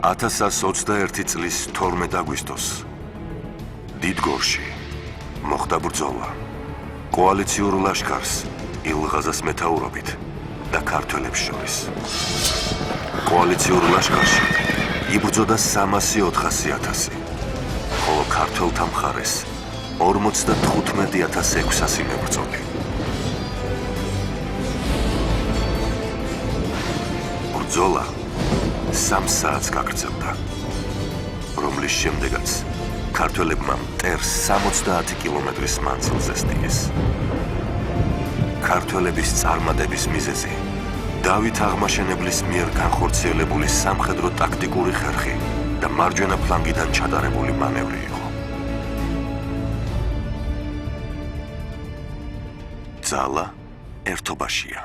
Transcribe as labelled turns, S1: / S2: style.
S1: 1121 წლის 12 აგვისტოს დიდგორში მოხდა ბრძოლა კოალიციურ ლაშქარს ილღაზას მეთაურობით და ქართველებს შორის. კოალიციურ ლაშქარში იბრძოდა 300-400,000, ხოლო ქართველთა მხარეს 55,600 მებრძოლი. ბრძოლა 3 საათს გაგრძელდა, რომლის შემდეგაც ქართველებმა მტერს 70 კილომეტრის მანძილზე სტიგეს. ქართველების წარმატების მიზეზი დავით აღმაშენებლის მიერ განხორციელებული სამხედრო ტაქტიკური ხერხი და მარჯვენა ფლანგიდან ჩატარებული მანევრი იყო. ძალა ერთობაშია.